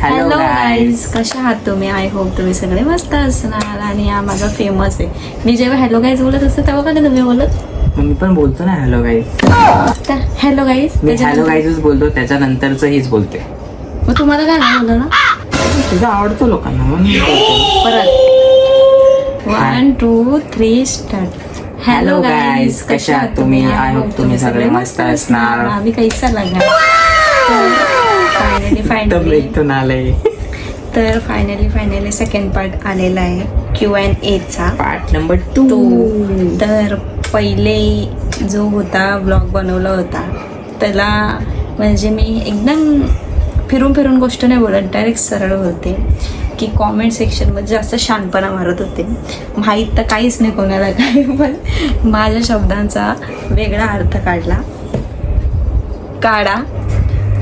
Hello guys, कशा आहात तुम्ही? आय होप तुम्ही सगळे मस्त असणार. आणि हा माझा फेमस आहे. मी जेव्हा हॅलो गाईज बोलत असते तेव्हा का तुम्ही बोलत? मी पण बोलतो ना हॅलो गाईज. हॅलो गाईज मी हॅलो गाईजच बोलतो, त्याच्यानंतरच हीच बोलते. मग तुम्हाला काय नाही बोललं ना? तुझा आवडतो लोकांना म्हणून परत 1 2 3 स्टार्ट. हॅलो गाईज, कशा आहात तुम्ही? आय होप तुम्ही सगळे मस्त असणार. आम्ही कैसा लागला तर फायनली सेकंड पार्ट आलेला आहे Q&A चा, पार्ट नंबर 2. तर पहिले जो होता ब्लॉग बनवला होता त्याला म्हणजे मी एकदम फिरून गोष्ट नाही बोलत, डायरेक्ट सरळ होते की कॉमेंट सेक्शनमध्ये जास्त शहाणपणा मारत होते. माहीत तर काहीच नाही कोणाला काही, पण माझ्या शब्दांचा वेगळा अर्थ काढा.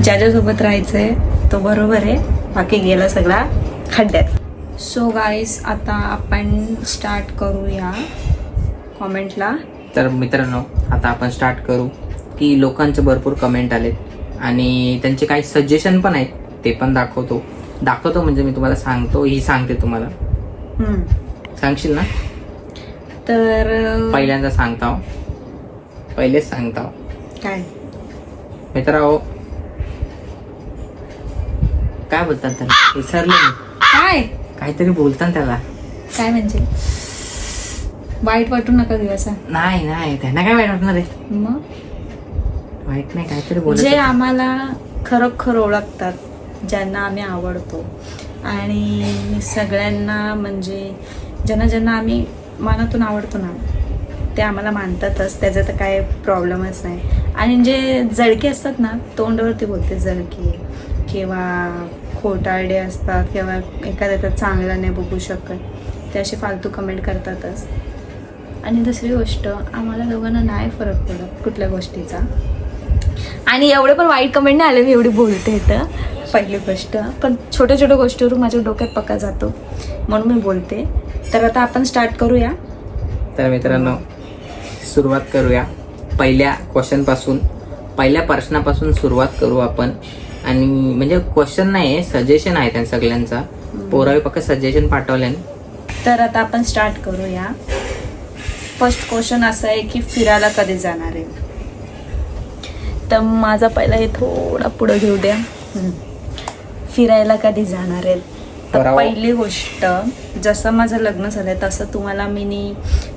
ज्याच्यासोबत राहायचंय तो बरोबर आहे, बाकी गेला सगळा खड्ड्यात. सो गाईज, आता आपण स्टार्ट करूया कॉमेंटला. तर मित्रांनो, आता आपण स्टार्ट करू की लोकांचे भरपूर कमेंट आलेत आणि त्यांचे काही सजेशन पण आहेत, ते पण दाखवतो म्हणजे मी तुम्हाला सांगतो, ही सांगते तुम्हाला. सांगशील ना? तर पहिल्यांदा पहिलेच सांगता काय मित्रांनो, काय बोलतात त्याला, विसरले मी. काहीतरी बोलतात त्याला. काय म्हणजे वाईट वाटू नका दिवसा. नाही त्यांना काय वाईट वाटणार आहे? मग वाईट नाही, काहीतरी बोलत. जे आम्हाला खरोखर ओळखतात, ज्यांना आम्ही आवडतो आणि सगळ्यांना म्हणजे ज्यांना आम्ही मनातून आवडतो ना, ते आम्हाला मानतातच, त्याचा तर काय प्रॉब्लेमच नाही. आणि जे जळके असतात ना, तोंडावरती बोलते जळके किंवा खोटारडे असतात किंवा एखाद्याचा चांगला नाही बघू शकत, ते असे फालतू कमेंट करतातच. आणि दुसरी गोष्ट, आम्हाला दोघांना नाही फरक पडत कुठल्या गोष्टीचा. आणि एवढे पण वाईट कमेंट नाही आले, मी एवढी बोलते तर पहिली गोष्ट, पण छोट्या गोष्टीवरून माझ्या डोक्यात पक्का जातो म्हणून मी बोलते. तर आता आपण स्टार्ट करूया. तर मित्रांनो, सुरुवात करूया पहिल्या क्वेश्चनपासून, पहिल्या प्रश्नापासून सुरुवात करू आपण. आणि म्हणजे क्वेश्चन नाही, सजेशन आहे त्या सगळ्यांचा. पोरावे पक्का सजेशन पाठवले. तर आता आपण स्टार्ट करूया. फर्स्ट क्वेश्चन असा आहे की फिरायला कधी जाणार आहे? तर माझा पहिला हे थोडा पुढे घेऊ द्या. फिरायला कधी जाणार आहे? तर पहिली गोष्ट, जसं माझं लग्न झालंय तसं तुम्हाला मी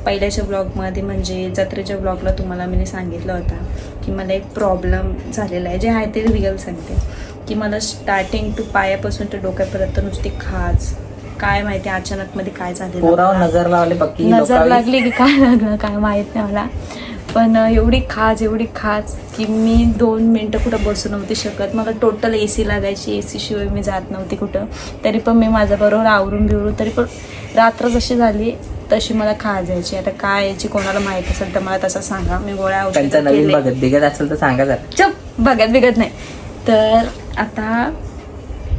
पहिल्याच्या ब्लॉगमध्ये म्हणजे जत्रेच्या ब्लॉगला तुम्हाला मी सांगितलं होतं की मला एक प्रॉब्लेम झालेला आहे, जे आहे ते रिअल सांगते, की मला स्टार्टिंग टू पायापासून तर डोक्यापर्यंत नुसती खाज. काय माहिती अचानक मध्ये काय झालं, नजर लागली की काय लागलं काय माहित नाही मला, पण एवढी खाज की मी 2 मिनटं कुठं बसू नव्हती शकत. मला टोटल AC लागायची, AC शिवाय मी जात नव्हती कुठं. तरी पण मी माझ्याबरोबर आवरून बिवरून, तरी पण रात्र जशी झाली तशी मला खाज यायची. आता काय यायची कोणाला माहित असेल तर मला तसं सांगा, मी गोळ्या औषध बघत असेल तर सांगा जरा. चुप, बघत नाही. तर आता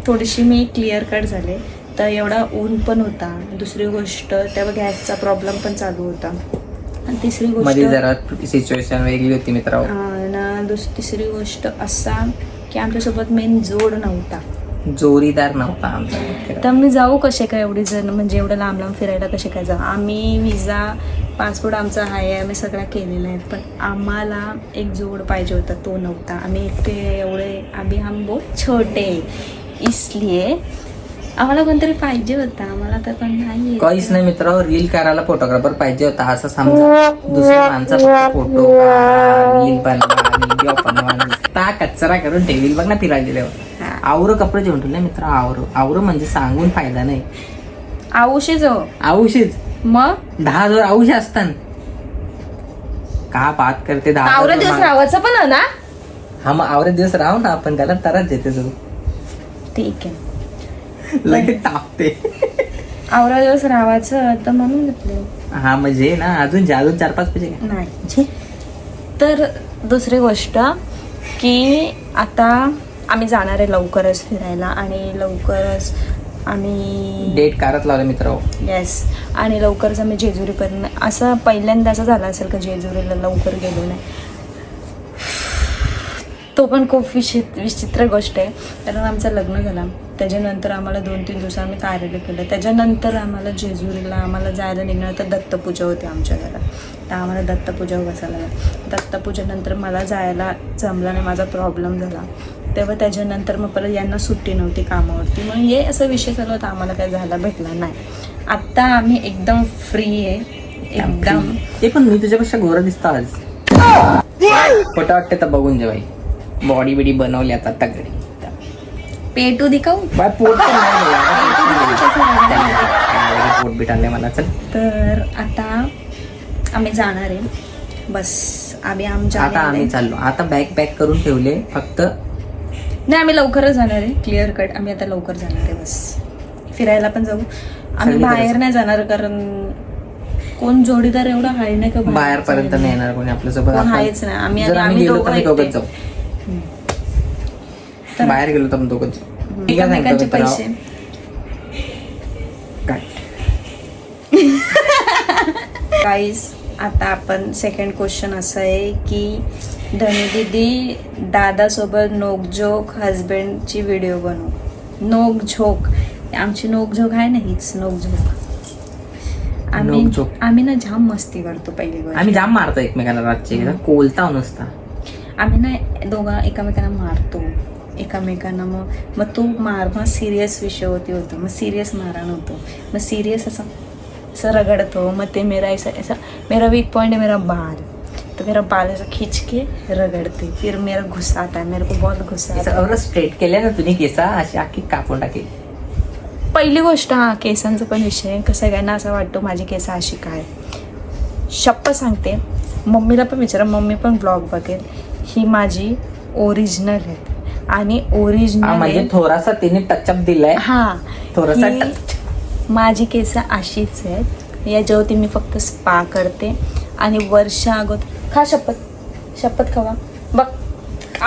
थोडीशी मी क्लिअर कट झाले. तर एवढा ऊन पण होता. दुसरी गोष्ट, तेव्हा गॅसचा प्रॉब्लेम पण चालू होता. आणि तिसरी गोष्ट जरा सिच्युएशन वेगळी होती मित्रांनो. तिसरी गोष्ट असा की आमच्यासोबत मेन जोडीदार नव्हता आमचा. तर मी जाऊ कसे काय एवढी जण, म्हणजे एवढं लांब फिरायला कसे काय जाऊ? आम्ही विजा पासपोर्ट आमचा आहे, आम्ही सगळ्या केलेला आहे, पण आम्हाला एक जोड पाहिजे होता, तो नव्हता. आम्ही एकटे एवढे, हम बहुत छोटे, इसलिए आम्हाला कोणतरी पाहिजे होता. आम्हाला तर पण नाही, काहीच नाही मित्रांनो. रील करायला फोटोग्राफर पाहिजे होता, असं समजा. दुसऱ्या माणसाचा फोटो रील बनवा, कचरा करून ठेवील बघ ना फिरायला गेल्यावर. आवर कपडे घेऊन ठेवले मित्र. आवर म्हणजे सांगून फायदा नाही. आऊशीच मग 10,000 आऊशी असतात. का बात करते? 10 दिवस राहायचं पण ना. हा, मग आवरे दिवस राहू ना आपण, त्याला तरच देते तू. ठीक आहे, लगेच टाकते. आवरा दिवस राहायचं तर म्हणून घेतले. हा म्हणजे ना, अजून 4-5 पाहिजे नाही. तर दुसरी गोष्ट की आता आम्ही जाणार आहे लवकरच फिरायला, आणि लवकरच आम्ही डेट कारत लावलं मित्र. येस, आणि लवकरच आम्ही जेजुरीपर्यंत. असं पहिल्यांदा असं झालं असेल का जेजुरीला लवकर गेलो नाही. तो पण खूप विचित्र गोष्ट आहे, कारण आमचं लग्न झालं त्याच्यानंतर आम्हाला 2-3 दिवस आम्ही कार्यालय केलं. त्याच्यानंतर आम्हाला जेजुरीला आम्हाला जायला निघणार तर दत्तपूजा होती आमच्या घरात. तर आम्हाला दत्तपूजा बसायला लागली. दत्तपूजेनंतर मला जायला जमलं नाही, माझा प्रॉब्लेम झाला. तेव्हा त्याच्यानंतर मग परत यांना सुट्टी नव्हती कामावरती, मग हे असं विषय चालू होता, आम्हाला काय जायला भेटला नाही. आत्ता आम्ही एकदम फ्री आहे, एकदम. ते पण मी तुझ्यापेक्षा गोरा दिसतो आज. खोटं वाटतं तर बघून जे बाई, बॉडी बिडी बनवली आता तगडी. पेटू दिखाऊ बाय पोट पण नाही पोट बीट आले मला. चल तर आता आम्ही जाणार आहे, बस आम्ही आमच्या आता आम्ही चाललो. आता बॅग पॅक करून ठेवले फक्त. नाही, आम्ही लवकरच जाणार आहे, क्लिअर कट. आम्ही आता लवकर जाणार आहे, बस फिरायला पण जाऊ. आम्ही बाहेर नाही जाणार, कारण कोण जोडीदार एवढा हाय नाही का बाहेर पर्यंत नाही येणार कोणी आपल्यासोबत. हायच नाही. आम्ही दोघंच जाऊ. बाहेर गेलो तर दोघंच जाऊ. एकमेकांचे पैसे काय. गाईज, आता आपण सेकंड क्वेश्चन असं आहे की धनी दीदी दादासोबत नोकझोक हजबंडची व्हिडिओ बनवू. नोकझोक, आमची नोकझोक आहे ना, हीच नोकझोक. आम्ही ना जाम मस्ती करतो. पहिली गोष्ट, आम्ही जाम मारतो एकमेकांना रातचे, कोलता नसता. आम्ही ना दोघं एकमेकांना मारतो एकमेकांना. मग तो मार सिरियस विषय होतो, मग सिरियस मारहाण होतो. मग सिरियस असं रगड़तो. मग ते मेरा ऐसा मेरा वीक पॉइंट है मेरा बाल, तो मेरा बाल ऐसा खींच के रगड़ते, फिर मेरा गुस्सा आता है, मेरे को बहुत गुस्सा आता है. एवढं स्ट्रेट केले ना तुम्ही केसा, अशी आखी कापून टाकेल. पहिली गोष्ट, हा केसांचा पण विषय आहे. सगळ्यांना असं वाटतं माझी केस अशी काय. शप्प सांगते, मम्मीला पण विचारा, मम्मी पण ब्लॉग बघेल. ही माझी ओरिजिनल आहे आणि ओरिजिनल म्हणजे थोडासा तिने टचअप दिलाय. हा, थोडासा माझी केस अशीच आहेत. याच्यावरती मी फक्त स्पा करते आणि वर्षा अगोदर खा शपथ खावा बघ.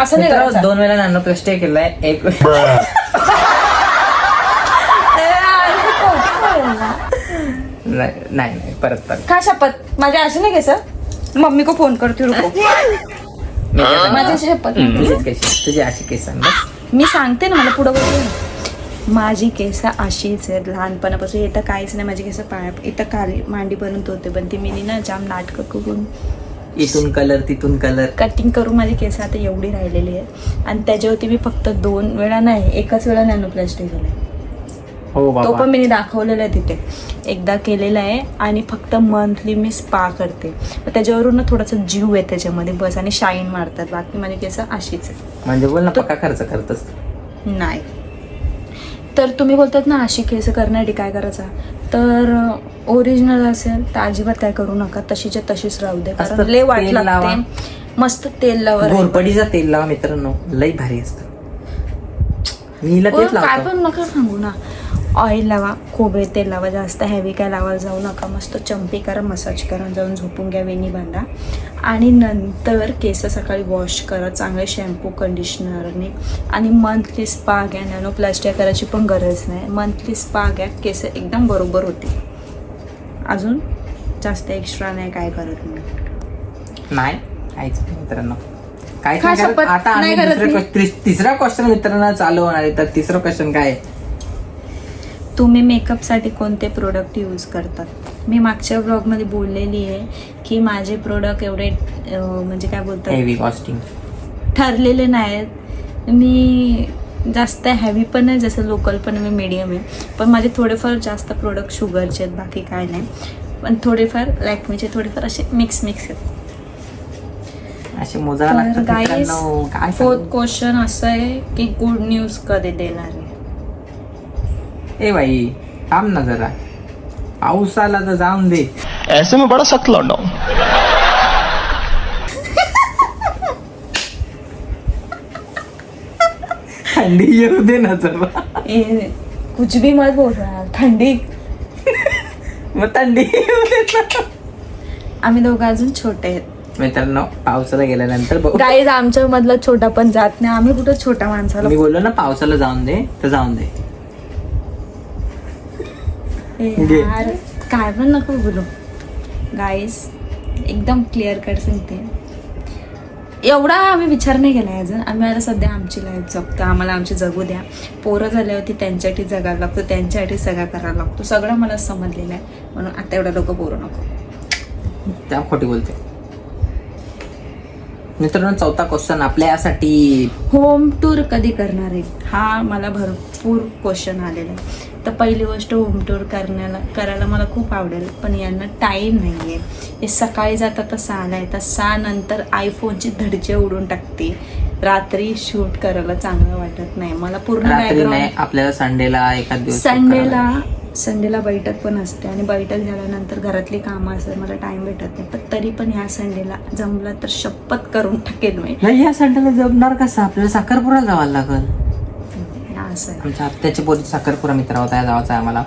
असं नाही, 2 वेळा नॅनोप्लास्टी केलाय. एक नाही परत खा शपथ. माझ्या अशी नाही केस. मम्मी को फोन करते, रुको. माझी शपथ. तुझी अशी केस मी सांगते ना, मला पुढं बघू. माझी केस अशीच आहेत लहानपणापासून. इथं काहीच नाही, माझी केस पाया इथं खाली मांडीपर्यंत होते, पण ती मी ना जाम नाटकं करून इथून कलर तिथून कलर कटिंग करून माझी केस आता एवढी राहिलेली आहे. आणि त्याच्यावरती मी फक्त 2 वेळा नाही, एकच वेळा नॅनोप्लास्टी झालाय. तो पण मी दाखवलेला आहे तिथे, एकदा केलेला आहे. आणि फक्त मंथली मी स्पा करते. त्याच्यावरून ना थोडासा जीव आहे त्याच्यामध्ये बस, आणि शाईन मारतात. बाकी माझी केस अशीच आहे. म्हणजे बोल ना, पक्का खर्च करतस नाही. तर तुम्ही बोलतात ना अशी केस करण्यासाठी काय करायचा, तर ओरिजिनल असेल तर अजिबात काय करू नका, तशीच्या तशीच राहू दे. कारण लय वाट लागते. मस्त तेल लावा, घोरपडीचं तेल लावा मित्रांनो, लई भारी असतं. मी काय पण नका सांगू ना. ऑइल लावा, खोबरे तेल लावा, जास्त हेवी काय लावायला जाऊ नका. मस्त चंपी करा, मसाज करा, जाऊन झोपून घ्या, वेणी बांधा. आणि नंतर केस सकाळी वॉश करा चांगले शॅम्पू कंडिशनरने. आणि मंथली स्पा घ्या. नॅनोप्लास्टी करायची पण गरज नाही, मंथली स्पा घ्या, केस एकदम बरोबर होते. अजून जास्त एक्स्ट्रा नाही काय करत मी. नाही काहीच मित्रांनो, काय आता आम्ही तिसरा क्वेश्चन मित्रांनो चालू होणार आहे. तर तिसरा क्वेश्चन काय, तुम्ही मेकअपसाठी कोणते प्रोडक्ट यूज करतात. मी मागच्या व्लॉगमध्ये बोललेली आहे की माझे प्रोडक्ट एवढे म्हणजे काय बोलतात, हेवी कॉस्टिंग ठरलेले नाहीत. मी जास्त हॅवी पण नाही, जसं लोकल पण मी मीडियम आहे. पण माझे थोडेफार जास्त प्रोडक्ट शुगरचे आहेत, बाकी काय नाही. पण थोडेफार लॅक्मीचे, थोडेफार असे मिक्स आहेत. असे मोजायला लागतात. 4th क्वेश्चन असं आहे की गुड न्यूज कधी देणार आहे. ए भाई थांब ना जरा, पाऊस आला तर जाऊन दे. ऐसे में बड़ा सख्त लौंडा हूं. थंडी येऊ दे ना जरा. कुछ भी मत बोल रहा, थंडी. मग थंडी येऊ दे ना. आम्ही दोघं अजून छोटे आहेत मित्रांनो. पावसाला गेल्यानंतर गाईज आमच्या मधला छोटा पण जात नाही. आम्ही कुठं छोट्या माणसाला. मी बोललो ना पावसाला जाऊन दे, तर जाऊन दे. यार काय पण नको बोलू. गाईज एकदम क्लिअर कट सांगते, एवढा आम्ही विचार नाही केला अजून. आम्ही आता सध्या आमची लाईफ जगतो, आम्हाला आमची जगू द्या. पोरं झाल्यावरती त्यांच्यासाठी जगायला लागतो, त्यांच्यासाठी सगळा करायला लागतो. सगळं मला समजलेलं आहे, म्हणून आता एवढं लोक पोरं नको. त्या खोटी बोलते. मित्रांनो, 4था क्वेश्चन आपल्या यासाठी, होम टूर कधी करणार आहे? हा मला भरपूर क्वेश्चन आलेला आहे. तर पहिली गोष्ट, होम टूर करायला मला खूप आवडेल, पण यांना टाईम नाही आहे. हे सकाळी जातात तर 6ला येतात, 6 नंतर आयफोनची धडचे उडून टाकते. रात्री शूट करायला चांगलं वाटत नाही मला. पूर्ण रात्री नाही, आपल्याला संडेला एखाद दिवस संडेला बैठक पण असते, आणि बैठक झाल्यानंतर घरातली कामं असतात, मला टाइम भेटत नाही. पण तरी पण ह्या संडेला जमलं तर शपथ करून टाकेल मी. नाही, या संडेला जमणार कसं? आपल्याला साखरपुरा जावं लागल. असं आहे. आमच्या हप्त्याची पोरी साखरपुरा मित्र होता, जायचा आहे आम्हाला.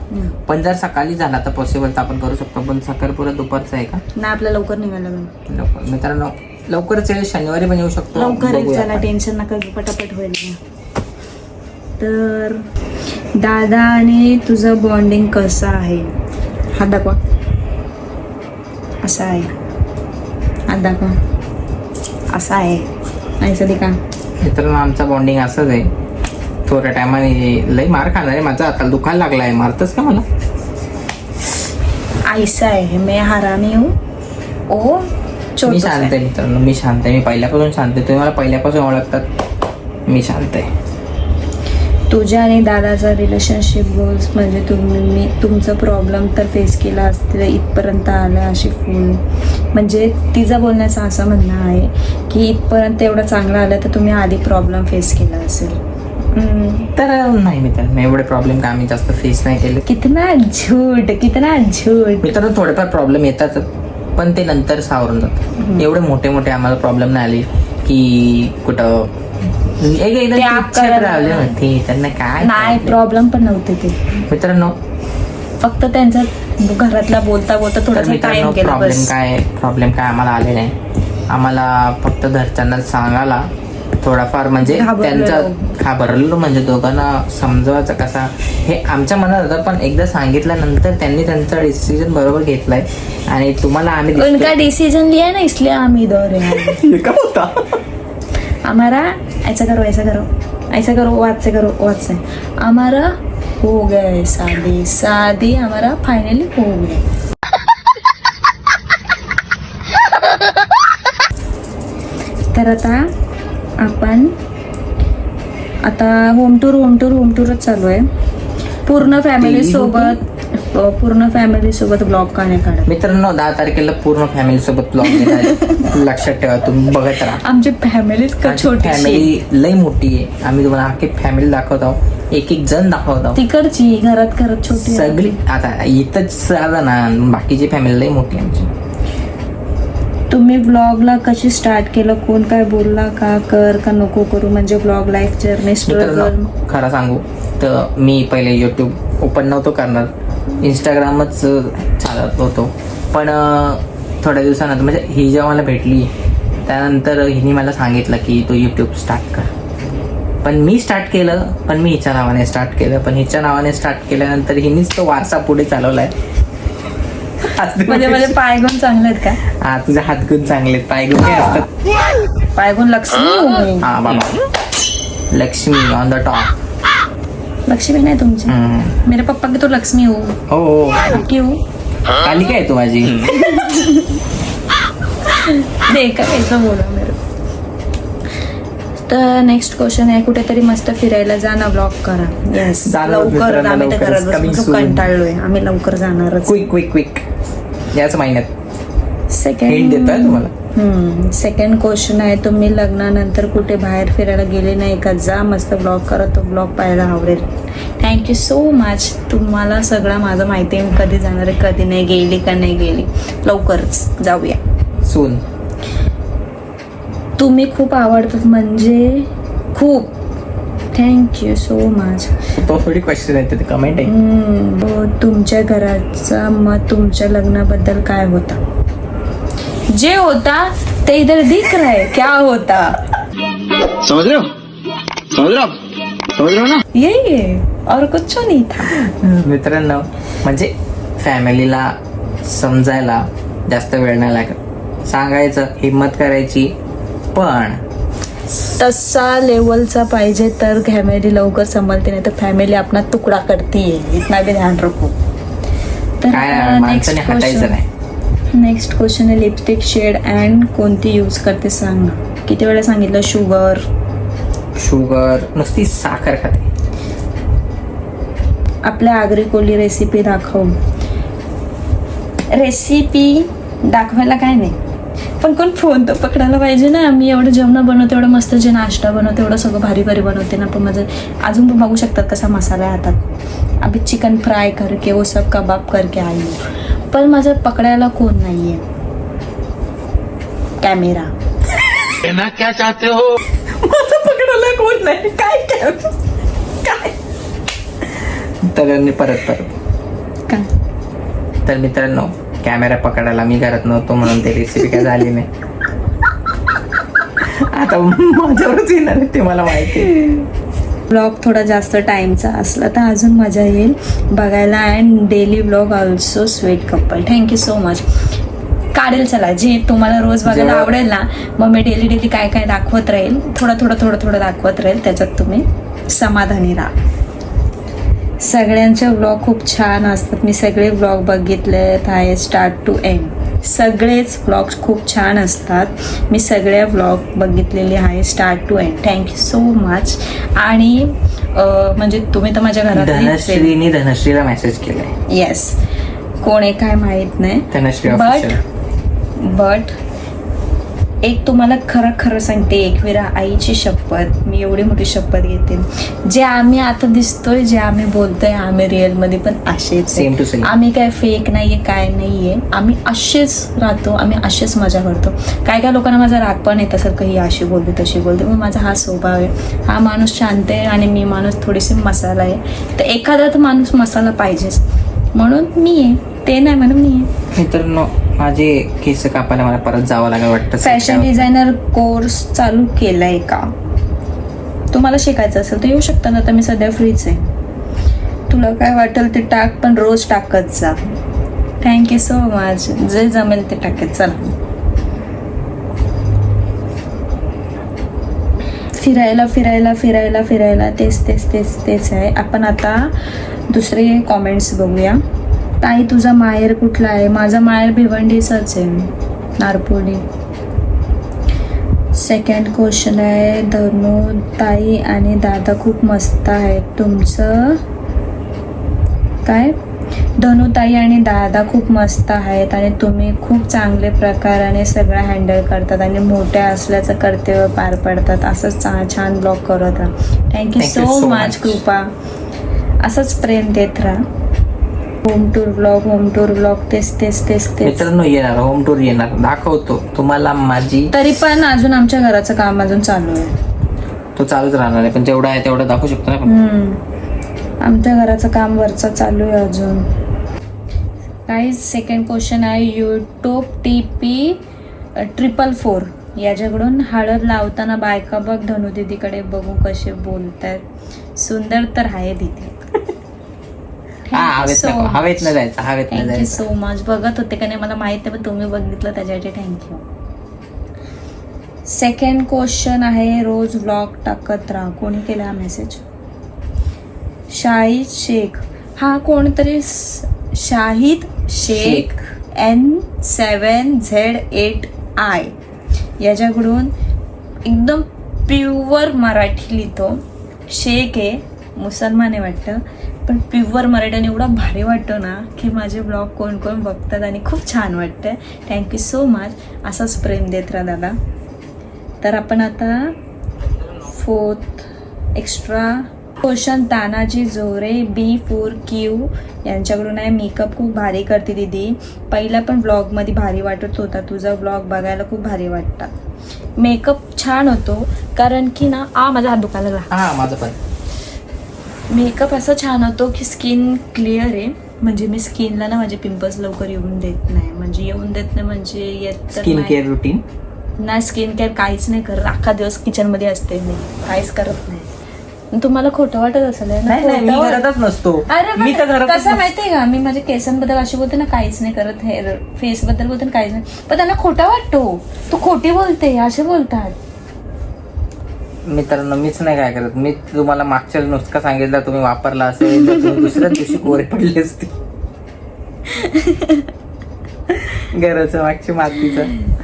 पण जर सकाळी झाला तर पॉसिबल तर आपण करू शकतो, पण साखरपुरा दुपारचा आहे का? नाही, आपल्या लवकर निघायला लागेल. लवकर मित्रांनो, लवकरच येईल, शनिवारी पण येऊ शकतो. लवकर बघूया चला, आपण. टेन्शन नका, पटापट होईल. तर दादा आणि तुझं बॉन्डिंग कसं आहे? हात दाखवा. असं आहे. हात दाखवा. असं आहे. नाही सदी का? मित्रांनो, आमचा बॉन्डिंग असंच आहे. थोड्या टायमाने लई मार खाणार आहे, माझा हाताला दुखायला लागला आहे. मारतच का मला? ऐसा आहे, मैं हरामी हूँ, ओ मी छोटूस शांत आहे मित्रांनो, मी शांत आहे. मी पहिल्यापासून शांत आहे. तुम्ही मला पहिल्यापासून ओळखतात. मी शांत आहे. तुझ्या आणि दादाचा रिलेशनशिप गोल्स म्हणजे तुमचा प्रॉब्लेम तर फेस केला असतील, इथपर्यंत आलं अशी फुल. म्हणजे तिचं बोलण्याचं असं म्हणणं आहे की इथपर्यंत एवढं चांगलं आलं तर तुम्ही आधी प्रॉब्लेम फेस केला असेल. तर नाही मित्रांनो, एवढे प्रॉब्लेम काय आम्ही जास्त फेस नाही केले. कितना झूट. मित्रांनो, थोडेफार प्रॉब्लेम येतात, पण ते नंतर सावरून जातात. एवढे मोठे मोठे आम्हाला प्रॉब्लेम नाही आले की कुठं प्रॉब्लेम होते. त्यांना काय नाही, प्रॉब्लेम पण नव्हते ते. मित्रांनो, फक्त त्यांचा घरातला बोलता थोडासा टाइम गेला बस. प्रॉब्लेम काय आम्हाला आले नाही. आम्हाला फक्त घरच्यांना सांगायला थोडाफार म्हणजे घाबरलो, म्हणजे दोघांना समजवायचं कसा हे आमच्या मनात होतं. पण एकदा सांगितल्यानंतर त्यांनी त्यांचा डिसिजन बरोबर घेतलाय, आणि तुम्हाला आम्ही उनका डिसीजन लिया ना, इसलिए हम इधर हैं. होता हमारा ऐसा करो, ऐसा करो, ऐसा करो, वाद से करो, वाद से. हमारा हो गए शादी हमारा फाइनली हो गया. तर आपण होम टूरच चालू आहे. पूर्ण फॅमिली सोबत ब्लॉग का नाही काढत? मित्रांनो, 10 तारखेला पूर्ण फॅमिली सोबत ब्लॉग लक्षात ठेवा, तुम्ही बघत राहा. आमची फॅमिलीच का छोटी, फॅमिली लई मोठी आहे. आम्ही तुम्हाला अख्खी फॅमिली दाखवत आहोत, एक जण दाखवत आहोत. तिकडची घरात छोटी सगळी. आता इथंच आलं ना, बाकीची फॅमिली लई मोठी आमची. तुम्ही ब्लॉगला कशी स्टार्ट केलं? कोण काय बोलला का कर का नको करू? म्हणजे ब्लॉग लाईफ जर्नी स्ट्रगल. खरं सांगू तर मी पहिले यूट्यूब ओपन नव्हतो करणार, इंस्टाग्रामच चालत होतो. पण थोड्या दिवसानंतर म्हणजे ही जेव्हा मला भेटली त्यानंतर हिने मला सांगितलं की तू यूट्यूब स्टार्ट कर. पण मी स्टार्ट केलं, पण मी हिच्या नावाने स्टार्ट केलं. पण हिच्या नावाने स्टार्ट केल्यानंतर हिनेच तो वारसा पुढे चालवलाय. म्हणजे माझे पायगुण चांगले आहेत का? हा, तुझे हातगुण चांगले. पायगुण काय असतात? पायगुण लक्ष्मी. हा बाबा, Lakshmi on the top. Lakshmi नाही तुमची? मेरे पप्पा की तो लक्ष्मी हो. क्यों? कालिका आहे तू माझी. देखा कैसा बोला मेरे. तर नेक्स्ट क्वेश्चन आहे, कुठेतरी मस्त फिरायला जा ना, ब्लॉग करा. येस, लवकर. आम्ही तर करत बसतो, कंटाळलोय. आम्ही लवकर जाणारच. क्विक याच महिन्यात. सेकंड देतोय तुम्हाला. सेकंड क्वेश्चन आहे, तुम्ही लग्नानंतर कुठे बाहेर फिरायला गेले नाही का? जा, मस्त ब्लॉग करा, तो ब्लॉग पाहायला आवडेल. Thank you so much. तुम्हाला सगळं माझं माहिती आहे, मी कधी जाणार आहे, कधी नाही गेली का नाही गेली. लवकरच जाऊया. सून. तुम्ही खूप आवडतात, म्हणजे खूप. Thank you so much. तो थोडी क्वेश्चन आहे, ते कमेंट आहे. तुमच्या घराचा मत तुमच्या लग्नाबद्दल काय होता? जे होता ते इधर दिख रहा है, क्या होता? समझ रहे हो ना? यही है और कुछ नहीं था. मित्रांनो, म्हणजे फॅमिलीला समजायला जास्त वेळ नाही लागत. सांगायचं, हिम्मत करायची, पण तसा लेवलचा पाहिजे तर फॅमिली लवकर संभलते, नाही तर फॅमिली आपला तुकडा करतीये. इतना भी ध्यान रखो. तर काय नाही, माणसाने हटायचं नाही. नेक्स्ट क्वेश्चन आहे लिपस्टिक शेड अँड कोणती यूज करते सांग ना. किती वेळा सांगितलं? शुगर नुसती साखर खाते. आपल्या आगरी कोली रेसिपी दाखव. रेसिपी दाखवायला काय नाही, पण कोण फोन तर पकडायला पाहिजे ना. मी एवढं जेवण बनवते, एवढं मस्त जे नाश्ता बनवते, एवढं सगळं भारी भारी बनवते ना. पण माझं अजून पण बघू शकतात कसा मसाला आहे हातात. अभी चिकन फ्राय करके वो सब कबाब करके आई हूँ, पण माझं पकडायला कोण नाहीये. कॅमेरा क्या चाहते हो? माझं पकडायला कोण नाही. काय तर परत काय तर मित्रांनो, कॅमेरा पकडायला मी घरात नव्हतो म्हणून ते रेसिपी काय झाली नाही. आता माझ्यावरच येणार आहे ते मला माहिती आहे. ब्लॉग थोडा जास्त टाईमचा असला तर अजून मजा येईल बघायला. And daily blog also sweet couple. Thank you so much. काढेल चला, जे तुम्हाला रोज बघायला आवडेल ना, मग मी डेली काय काय दाखवत राहील. थोडं दाखवत राहील. त्याच्यात तुम्ही समाधानी राहा. सगळ्यांचे व्लॉग खूप छान असतात. मी सगळे व्लॉग बघितले आहे स्टार्ट टू एंड. सगळेच व्लॉग खूप छान असतात. मी सगळ्या व्लॉग बघितलेले आहे start to end. Thank you so much. आणि म्हणजे तुम्ही तर माझ्या घरात धनश्रीला मेसेज केलाय. येस, कोण आहे काय माहित नाही. धनश्री बट एक तुम्हाला खरं सांगते, एकविरा आईची शपथ, मी एवढी मोठी शपथ घेते. जे आम्ही आता दिसतोय, जे आम्ही बोलतोय, आम्ही रिअलमध्ये पण असेच सेम टू सेम. आम्ही काय फेक नाहीये, काय नाहीये. आम्ही असेच राहतो, आम्ही असेच मजा करतो. काय लोकांना माझा राग पण येत असेल, ही अशी बोलते तशी बोलते, पण माझा हा स्वभाव आहे. हा माणूस शांत आहे आणि मी माणूस थोडीशी मसाला आहे. तर एखादा तर माणूस मसाला पाहिजेच, म्हणून मी आहे. ते नाही म्हणून मी आहे. मित्रांनो, माझे केस कापायला मला परत जावं लागेल वाटतं. फॅशन डिझायनर कोर्स चालू केलाय का? तुम्हाला शिकायचं असेल तर येऊ शकता ना. तर मी सध्या फ्रीच आहे. तुला काय वाटेल ते टाक, पण रोज टाकत जा. Thank you so much. जे जमेल ते टाकत चला. फिरायला तेच आहे. आपण आता दुसरे कॉमेंट्स बघूया. ताई तुझा माहेर कुठला आहे? माझा माहेर भिवंडीचाच आहे, नारपोली. सेकंड क्वेश्चन आहे, धनु ताई आणि दादा खूप मस्त आहेत. तुमचं काय? धनु ताई आणि दादा खूप मस्त आहेत आणि तुम्ही खूप चांगले प्रकाराने सगळं हँडल करतात आणि मोठ्या असल्याचं कर्तव्य पार पडतात. असंच छान ब्लॉग करत राहा. थँक्यू सो मच कृपा. असंच प्रेम देत राहा. होम टूर ब्लॉग तेच. मित्रांनो, येणार होम टूर येणार, दाखवतो तुम्हाला माझी. तरी पण अजून आमच्या घराचं काम अजून चालू आहे. तो चालूच राहणार आहे, पण जेवढा आहे तेवढं दाखवू शकतो ना. आमच्या घराचं काम वरचं चालू आहे अजून. गाईज, सेकंड क्वेश्चन आहे, यूट्यूब TP 444 याच्याकडून हळद लावताना बायका बघ धनु दीदीकडे बघू कसे बोलतात. सुंदर तर आहे दीदी. हवेत न जायचं. Thank you so much. बघत होते का नाही मला माहित नाही, पण तुम्ही बघितलं त्याच्यासाठी थँक्यू. सेकंड क्वेश्चन आहे, रोज ब्लॉग टाकत राहा. कोणी केला हा मेसेज? शाहिद शेख. हा कोणतरी शाहिद शेख N7Z8I याच्याकडून एकदम प्युअर मराठी लिहितो. शेख आहे, मुसलमान आहे वाटतं, पण प्युअर मराठीने एवढा भारी वाटतो ना की माझे ब्लॉग कोण बघतात आणि खूप छान वाटतं. Thank you so much. असंच प्रेम देत राहा दादा. तर आपण आता फोर्थ एक्स्ट्रा क्वेश्चन, तानाजी जोरे B4Q यांच्याकडून आहे. मेकअप खूप भारी करते दीदी. पहिला पण ब्लॉगमध्ये भारी वाटत होता. तुझा ब्लॉग बघायला खूप भारी वाटतं. मेकअप छान होतो कारण की ना माझा हात दुखायला लागला. माझं पण. मेकअप असं छान होतो की स्किन क्लिअर आहे. म्हणजे मी स्किनला ना माझे पिंपल्स लवकर येऊन देत नाही. म्हणजे येत स्किन केअर रुटीन ना. स्किन केअर काहीच नाही करत. अख्खा दिवस किचनमध्ये असते मी, काहीच करत नाही. तुम्हाला खोटं वाटत असेल ना? नाही नाही, मी खोटं वाट- घरातच नसतो. अरे मी तर घरातच कसं माहितीये का, मी माझ्या केसांबद्दल अशी बोलते ना, काहीच नाही करत, हेअर फेस बद्दल बोलते ना, काहीच नाही, पण त्यांना खोटा वाटतो, तू खोटी बोलते असे बोलतात. मित्रांनो, मीच नाही काय करत. मी तुम्हाला मागच्या नुसका सांगितलं, तुम्ही वापरला असेल तर तुम्ही दुसऱ्या दिवशी कोरे पडले असते. घराचं मागची मातीचं.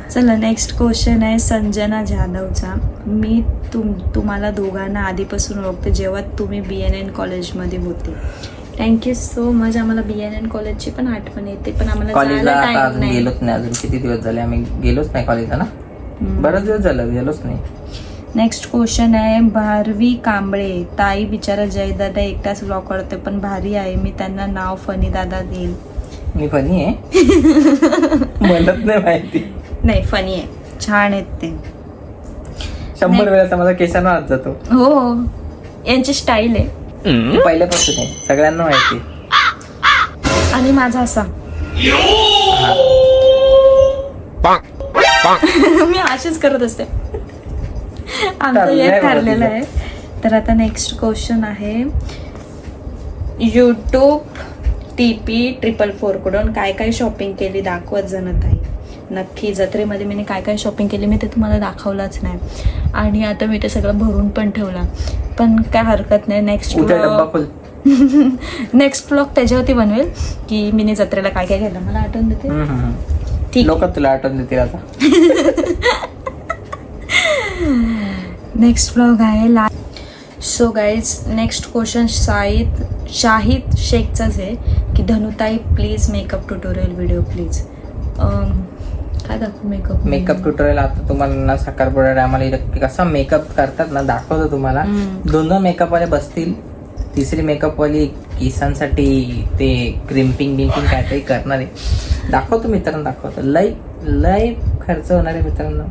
चला नेक्स्ट क्वेश्चन आहे संजना जाधवचा. मी तुम्हाला दोघांना आधीपासून ओळखते जेव्हा तुम्ही BNN कॉलेजमध्ये होते. Thank you so much. आम्हाला BNN कॉलेजची पण आठवण येते, पण आम्हाला कॉलेजला जायला आता टाइम अजून नाही. गेलोच नाही. अजून किती दिवस झाले आम्ही गेलोच नाही कॉलेजला ना. बरेच दिवस झालं गेलोच नाही. नेक्स्ट क्वेश्चन आहे भारवी कांबळे. ताई बिचारा जयदादा एकटाच ब्लॉग करते पण भारी आहे, मी त्यांना नाव फनी दादा देईल. मी फनी आहे. म्हणत नाही माहिती. नाही फनी आहे, छान आहेत ते. 100 वेळा माझा केसांना हात जातो. हो, यांची स्टाईल आहे पहिल्यापासून आहे, सगळ्यांना माहिती. आणि माझा असा मी अशीच करत असते. आमचं ठरलंय एक बाबा ठरलेलं तुझं. आहे. तर आता नेक्स्ट क्वेश्चन आहे YouTube TP444 कडून काय काय शॉपिंग केली दाखवत जणत आहे. नक्की जत्रेमध्ये मी काय काय शॉपिंग केली मी ते तुम्हाला दाखवलंच नाही, आणि आता मी ते सगळं भरून पण ठेवला, पण काय हरकत नाही. नेक्स्ट उद्या डब्बा खोल. नेक्स्ट ब्लॉग त्याच्यावरती बनवेल की मी जत्रेला काय काय केलं मला आठवण देते. ठीक. लोक तुला आठवण देतील आता. नेक्स्ट ब्लॉग आहे so guys next question Shahid शेखचाच आहे की धनुताई please makeup tutorial video please. काय दाखवू मेकअप ट्युटोरियल आता तुम्हाला ना साखरपुडा टायमाला इथं कसा मेकअप करतात ना दाखवतो तुम्हाला. 2 मेकअप वाले बसतील, तिसरी मेकअप वाली केसांसाठी ते क्रिम्पिंग बिम्पिंग काहीतरी करणार आहे. दाखवतो मित्रांनो, दाखवतो. लय खर्च होणार आहे मित्रांनो.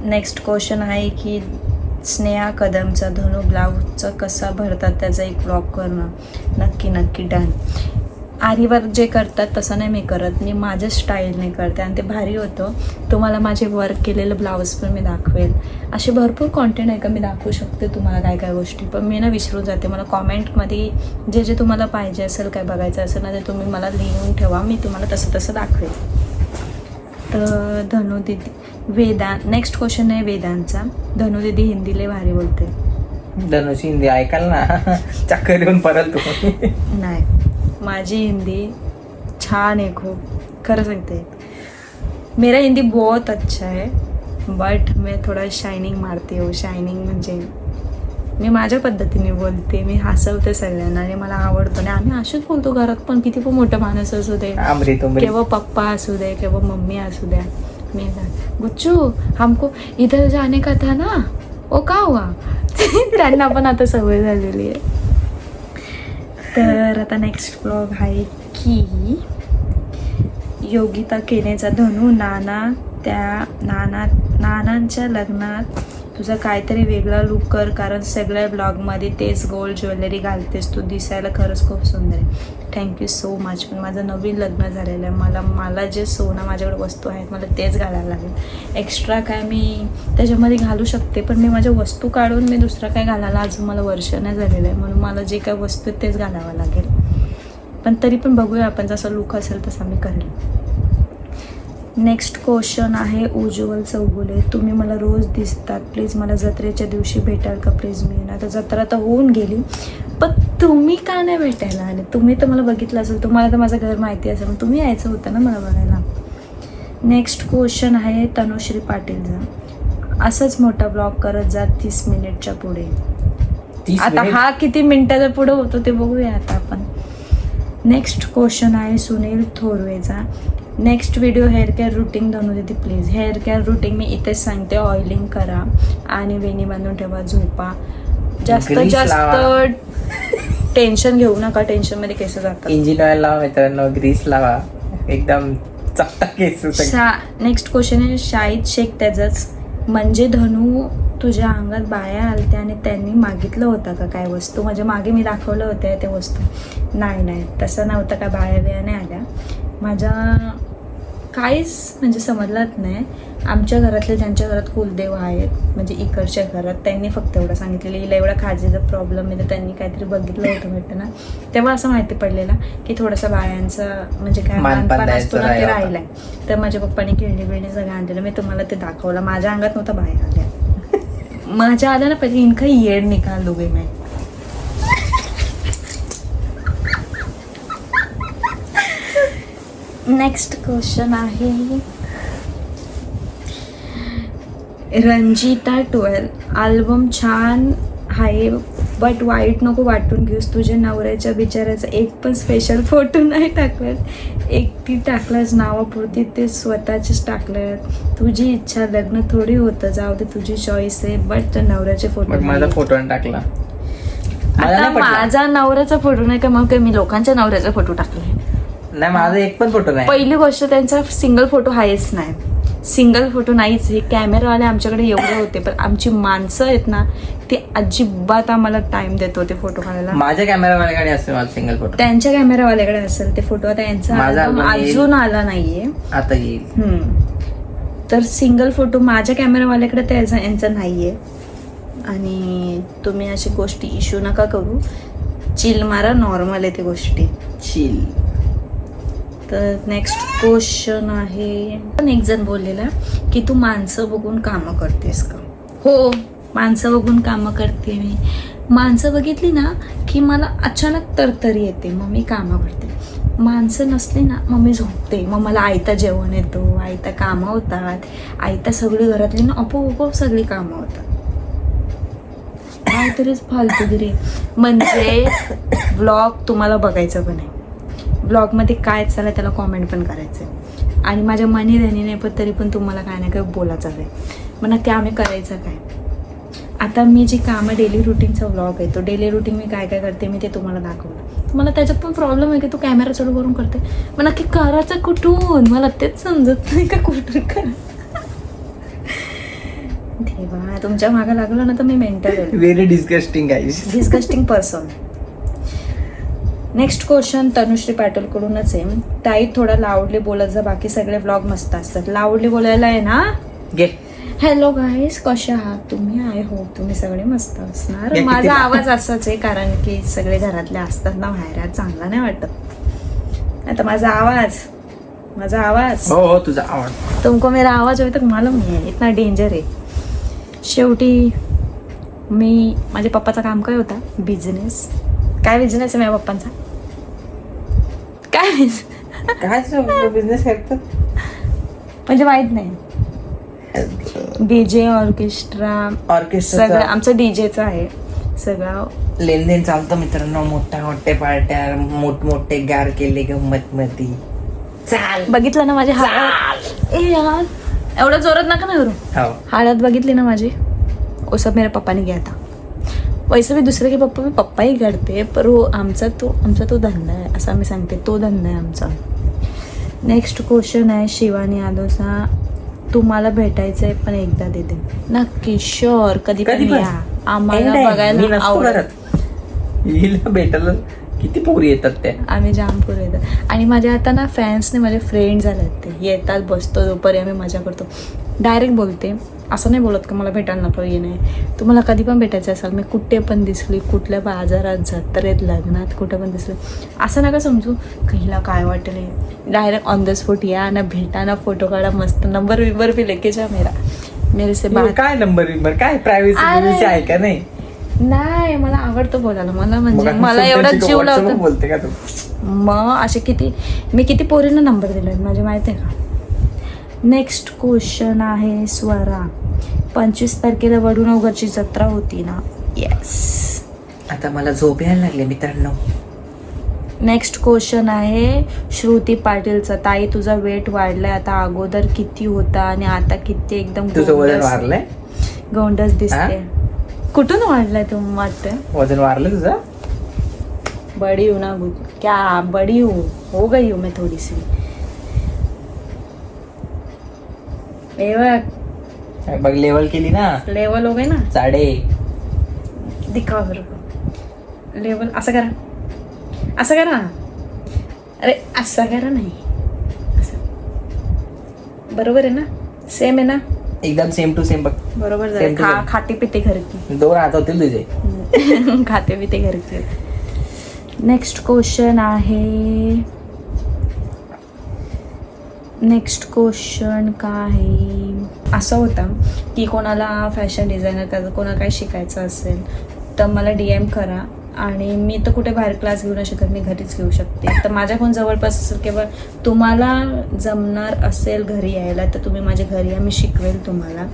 नेक्स्ट क्वेश्चन आहे की स्नेहा कदमचा धनु ब्लाऊजचं कसा भरतात त्याचा एक ब्लॉग करणं. नक्की डन. आरीवर जे करतात तसं नाही मी करत, मी माझ्या स्टाईलने करते आणि ते भारी होतं. तुम्हाला माझे वर्क केलेलं ब्लाऊज पण मी दाखवेल. असे भरपूर कॉन्टेंट आहे का मी दाखवू शकते तुम्हाला काय काय गोष्टी, पण मी ना विसरून जाते. मला कॉमेंटमध्ये जे जे तुम्हाला पाहिजे असेल काय बघायचं असेल ना ते तुम्ही मला लिहून ठेवा, मी तुम्हाला तसं दाखवेल. तर धनु दीदी नेक्स्ट क्वेश्चन आहे वेदांचा. धनु दीदी हिंदीले भारी बोलते. धनुची हिंदी ऐकाल ना चक्कर येऊन परत तू. नाही, माझी हिंदी छान आहे खूप, खरं सांगते. मेरा हिंदी बहुत अच्छा है बट मैं थोड़ा शायनिंग मारती हूँ. शायनिंग म्हणजे मी माझ्या पद्धतीने बोलते, मी हसवते सगळ्यांना आणि मला आवडतो. आणि आम्ही असेच बोलतो घरात पण, किती पण मोठं माणूस असू दे, केव्हा पप्पा असू दे केव्हा मम्मी असू द्या, मी गुच्चू हमको इधर जाने का था ना, ओ का हुआ. त्यांना पण आता सवय झालेली आहे. तर आता नेक्स्ट ब्लॉग आहे की योगिता केनेचा धनु नानांच्या लग्नात तुझा काहीतरी वेगळा लुक कर, कारण सगळ्या ब्लॉगमध्ये तेच गोल्ड ज्वेलरी घालतेस तू, दिसायला खरंच खूप सुंदर आहे. Thank you so much. पण माझं नवीन लग्न झालेलं आहे, मला जे सोनं माझ्याकडे वस्तू आहेत मला तेच घालायला लागेल. एक्स्ट्रा काय मी त्याच्यामध्ये घालू शकते, पण मी माझ्या वस्तू काढून मी दुसरं काय घालायला अजून मला वर्ष नाही झालेलं आहे, म्हणून मला जे काय वस्तू आहेत तेच घालावं लागेल. पण तरी पण बघूया आपण, जसा लुक असेल तसा मी करेल. नेक्स्ट क्वेश्चन आहे उज्ज्वल चौगुले. तुम्ही मला रोज दिसतात, प्लीज मला जत्रेच्या दिवशी भेटाल का प्लीज. मी ना आता जत्रा तर होऊन गेली, पण तुम्ही का नाही भेटायला आले. तुम्ही तर मला बघितलं असेल, तुम्हाला तर माझं घर माहिती असेल, तुम्ही यायचं होतं ना मला बघायला. नेक्स्ट क्वेश्चन आहे तनुश्री पाटीलचा. असंच मोठा ब्लॉग करत जा 30 मिनिटच्या पुढे. आता हा किती मिनिटाच्या पुढे होतो ते बघूया आता आपण. नेक्स्ट क्वेश्चन आहे सुनील थोरवेचा. Next video hair care routine Dhanu दीदी प्लीज. हेअर केअर रुटीन मी इथेच सांगते, ऑइलिंग करा आणि वेणी बांधून ठेवा, झोपा, जास्त टेन्शन घेऊ नका, टेन्शनमध्ये केस जातात. इंजिन ऑइल लावा मित्रांनो, ग्रीस लावा, एकदम चकटा केस. नेक्स्ट क्वेश्चन आहे शाहिद शेख त्याचाच. म्हणजे धनु तुझ्या अंगात बाया आलत्या आणि त्यांनी मागितलं होतं का काय वस्तू. म्हणजे मागे मी दाखवलं होतं ते वस्तू. नाही तसं नव्हतं का, बाया बिया नाही आल्या. माझ्या काहीच म्हणजे समजलंच नाही. आमच्या घरातले ज्यांच्या घरात कुलदेव आहेत म्हणजे इकडच्या घरात त्यांनी फक्त एवढं सांगितलेलं हिला एवढा खाजेचा प्रॉब्लेम आहे. तर त्यांनी काहीतरी बघितलं होतं वाटतं ना, तेव्हा असं माहिती पडलेलं की थोडासा बायांचा म्हणजे काय मानपान असतो ना ते राहिलाय. तर माझ्या पप्पाने किडनी बिडणी सगळं आणलेलं. मी तुम्हाला ते दाखवलं. माझ्या अंगात नव्हतं, बाहेर आल्या. माझ्या आल्या ना पहिले इनका येड निकाल दोघे मैं. नेक्स्ट क्वेश्चन आहे रंजिता 12. अल्बम छान आहे बट वाईट नको वाटून घेऊस. तुझ्या नवऱ्याच्या बिचाराचा एक पण स्पेशल फोटो नाही टाकलात. एकटी टाकलास नावापुरती, ते स्वतःचेच टाकल्यात. तुझी इच्छा लग्न थोडी होतं, जाऊ दे तुझी चॉईस आहे. बट तर नवऱ्याचे फोटो माझा फोटो टाकला. आता माझा नवऱ्याचा फोटो नाही का, मग मी लोकांच्या नवऱ्याचा फोटो टाकलाय. नाही माझा एक पण फोटो नाही. पहिली गोष्ट त्यांचा सिंगल फोटो आहेच नाही. सिंगल फोटो नाहीच. हे कॅमेरावाले आमच्याकडे एवढे होते, पण आमची माणसं आहेत ना ते अजिबात आम्हाला टाइम देत होते फोटो काढायला. माझ्या कॅमेरावाल्याकडे असेल माझा सिंगल फोटो. त्यांच्या कॅमेरावाल्याकडे असेल ते फोटो. आता यांचा अजून आला नाहीये, आता येईल. तर सिंगल फोटो माझ्या कॅमेरावाल्याकडे त्याचा यांचा नाहीये. आणि तुम्ही अशी गोष्टी इश्यू नका करू. चिल मारा, नॉर्मल आहे ते गोष्टी. चिल. तर नेक्स्ट क्वेश्चन आहे, पण एक जण बोललेला की तू माणसं बघून कामं करतेस का. हो, माणसं बघून कामं करते मी. माणसं बघितली ना की मला अचानक तरतरी येते, मग मी कामं करते. माणसं नसली ना मग मी झोपते. मग मला आयता जेवण येतो, आयता कामं होतात, आयता सगळी घरातली ना आपोआप सगळी कामं होतात. काहीतरीच फालतूगिरी. म्हणजे व्लॉग तुम्हाला बघायचं पण आहे. ब्लॉगमध्ये काय चाललं त्याला कॉमेंट पण करायचं आहे. आणि माझ्या मनी ध्यानी नाही पण तरी पण तुम्हाला काय ना काय बोलायचं आहे. मग नक्की आम्ही करायचं काय. आता मी जी कामं डेली रुटीनचा व्लॉग आहे तो डेली रुटीन मी काय काय करते मी ते तुम्हाला दाखवलं. मला त्याच्यात पण प्रॉब्लेम आहे की तू कॅमेरा चालू करून करते. मग नक्की करायचं कुठून मला तेच समजत नाही का कुठून करा. देवा, तुमच्या मागं लागलो ना तर मी mental very disgusting guys. Disgusting person. Next question Tanushree Patil कडूनच आहे. ताई थोडा लाऊडली बोलत जा, बाकी सगळे व्लॉग मस्त असतात. लाऊडली बोलायला आहे ना. घे. हॅलो गाईज, कसे आहात तुम्ही. आय होप तुम्ही सगळे मस्त असणार. किती माझा लाऊड? आवाज असाच आहे कारण की सगळे घरातले असतात ना बाहेर, चांगला नाही वाटत. आता माझा आवाज हो हो तुझा आवाज. तुमको मेरा आवाज होता मालूम नाही आहे, इतना डेंजर आहे. शेवटी मी माझ्या पप्पाचं काम काय होता, बिझनेस. काय बिझनेस आहे माझ्या पप्पांचा, काय बिझनेस करतात म्हणजे माहित नाही. डीजे ऑर्केस्ट्रा सगळं आमचं डीजेचं आहे सगळं. लेनदेन चालतं मित्रांनो. मोठ्या पार्ट्या, मोठमोठे गार केले गंमत मध्ये. चाल बघितलं ना माझे हात. ए यार एवढं जोरात नका ना करू. हो. हालत बघितली ना माझी. वो सब मेरे पप्पा ने किया था. वैसे भी दुसरे के पप्पा ही करते, पर वो आमचा तो धंदा आहे असं आम्ही सांगते. तो धंदा आहे आमचा. नेक्स्ट क्वेश्चन आहे शिवानी यादवचा. तुम्हाला भेटायचं आहे पण एकदा दे दे. नक्की शुअर कधी पण या. आम्हाला बघायला आवडत. हिला भेटायला किती पोरी येतात त्या. आम्ही जामपूर येतात. आणि माझ्या आता ना फॅन्सने माझे फ्रेंड झालेत. ते येतात, बसतो दुपारी, आम्ही मजा करतो. डायरेक्ट बोलते, असं नाही बोलत का मला भेटायला नको ये नाही. तुम्हाला कधी पण भेटायचं असेल, मी कुठे पण दिसली, कुठल्या बाजारात, जत्रेत, लग्नात, कुठं पण दिसली, असं नका समजू हिला काय वाटेल. डायरेक्ट ऑन द स्पॉट या ना, भेटा ना, फोटो काढा मस्त. नंबर विंबर भी लेके जा मेरे से बात. काय नंबर काय प्रायव्हसी आहे का नाही. नाही मला आवडतं बोलायला. मला म्हणजे मला एवढा जीव लावतो. बोलते का तू. मग असे मी किती पोरींना नंबर दिले माझे माहिती आहे का. नेक्स्ट क्वेश्चन आहे स्वरा. 25 तारखेला वडूनवघरची जत्रा होती ना. येस. आता मला झोप यायला लागले मित्रांनो. नेक्स्ट क्वेश्चन आहे श्रुती पाटीलचा. ताई तुझा वेट वाढलाय आता, अगोदर किती होता आणि आता किती. एकदम तुझं वजन वाढलंय. गोंडस दिसते. कुठून वाढलाय तुम्ही वाटतंय. वजन वाढलं तुझं. बड़ी हूँ ना क्या, बड़ी हो गई हूँ मैं थोड़ी सी. बघ लेवल केली ना. लेवल हो गई ना. साडे दिखाओ मेरे को लेवल. असं करा, असं करा. अरे असं करा नाही, असं बरोबर आहे ना? सेम आहे ना? एकदम सेम टू सेम बघ. बरोबर Same to झालं. same. खाते पिते घरकी. 2 हात होतील तुझे. खाते पिते घरकी. नेक्स्ट क्वेश्चन काय आहे? असं होतं की कोणाला फॅशन डिझायनर करायचं, कोणाला काय शिकायचं असेल तर मला DM करा. आणि मी तर कुठे बाहेर क्लास घेऊ नाही शकत, मी घरीच घेऊ शकते. तर माझ्याकडून जवळपास असेल किंवा तुम्हाला जमणार असेल घरी यायला तर तुम्ही माझ्या घरी या, मी शिकवेल तुम्हाला.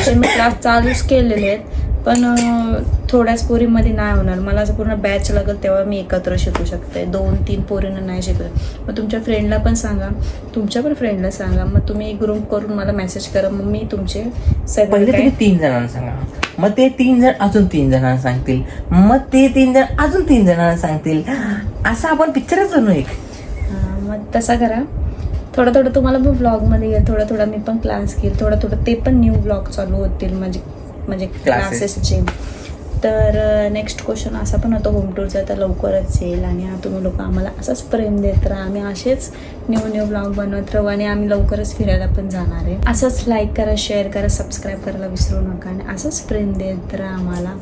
असे मी क्लास चालूच केलेले आहेत, पण थोड्याच पोरीमध्ये नाही होणार. मला असं पूर्ण बॅच लागेल तेव्हा मी एकत्र शिकू शकते. 2-3 पोरींना नाही शिकत. मग तुमच्या फ्रेंडला पण सांगा, तुमच्या पण फ्रेंडला सांगा. मग तुम्ही ग्रुप करून मला मेसेज करा, मग मी तुमचे सगळे पहिले तुम्ही 3 जणांना सांगा, मग ते 3 जण अजून 3 जणांना सांगतील, मग ते 3 जण अजून 3 जणांना सांगतील. असं आपण पिक्चरच बनवू एक. मग तसा करा. थोडं थोडं तुम्हाला पण ब्लॉगमध्ये येईल, थोडं थोडं मी पण क्लास घेईल, थोडं थोडं ते पण न्यू ब्लॉग चालू होतील म्हणजे क्लासेसचे. तर नेक्स्ट क्वेश्चन असा पण होतो होम टूरचा, तर लवकरच येईल. आणि तुम्ही लोक आम्हाला असंच प्रेम देत राहा, आम्ही असेच न्यू ब्लॉग बनवत राहू आणि आम्ही लवकरच फिरायला पण जाणार आहे. असंच लाईक करा, शेअर करा, सबस्क्राईब करायला विसरू नका आणि असंच प्रेम देत राहा आम्हाला.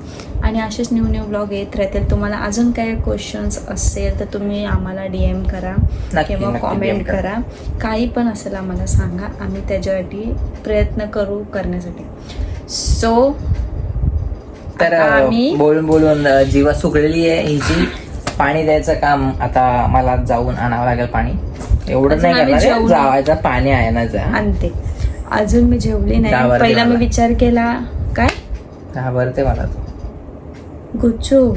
आणि असेच न्यू ब्लॉग येत राहतील. तुम्हाला अजून काही क्वेश्चन्स असेल तर तुम्ही आम्हाला DM करा किंवा कॉमेंट करा. काही पण असेल आम्हाला सांगा, आम्ही त्याच्यासाठी प्रयत्न करू करण्यासाठी. सो तर बोलून जीवा सुकलेली आहे हिची. पाणी द्यायचं काम आता मला जाऊन आणावं लागेल पाणी. एवढं नाही करणार, जावायचं पाणी आणायचं. आणते. अजून मी जेवली नाही. घाबरते पहिला मी मला. विचार केला काय घाबरते मला तू. गुच्चू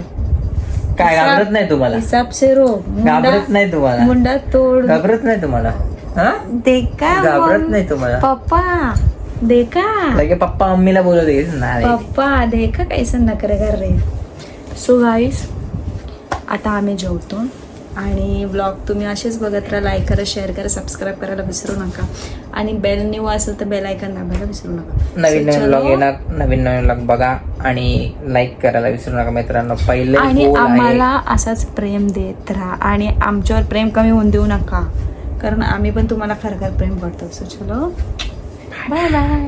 काय घाबरत नाही तुम्हाला? हिसाब से रो. घाबरत नाही तुम्हाला? मुंडा तोड. घाबरत नाही तुम्हाला? हा देखा घाबरत नाही तुम्हाला? पप्पा देखा. लगे पप्पा मम्मीला बोलत नाही. पप्पा देखा कैसन नखरे कर रे. सो गाईस आता आम्ही जेवतो आणि ब्लॉग तुम्ही असेच बघत राहा. लाईक करा, शेअर करा, सबस्क्राईब करायला विसरू नका. आणि बेल न्यू असेल तर बेल आयकॉन दाबायला विसरू नका. नवीन ब्लॉग येणार, नवीन ब्लॉग बघा आणि लाईक करायला विसरू नका मित्रांनो. पहिले आणि आम्हाला असाच प्रेम देत राहा आणि आमच्यावर प्रेम कमी होऊन देऊ नका, कारण आम्ही पण तुम्हाला खरखर प्रेम करतो. सो चलो बाय बाय.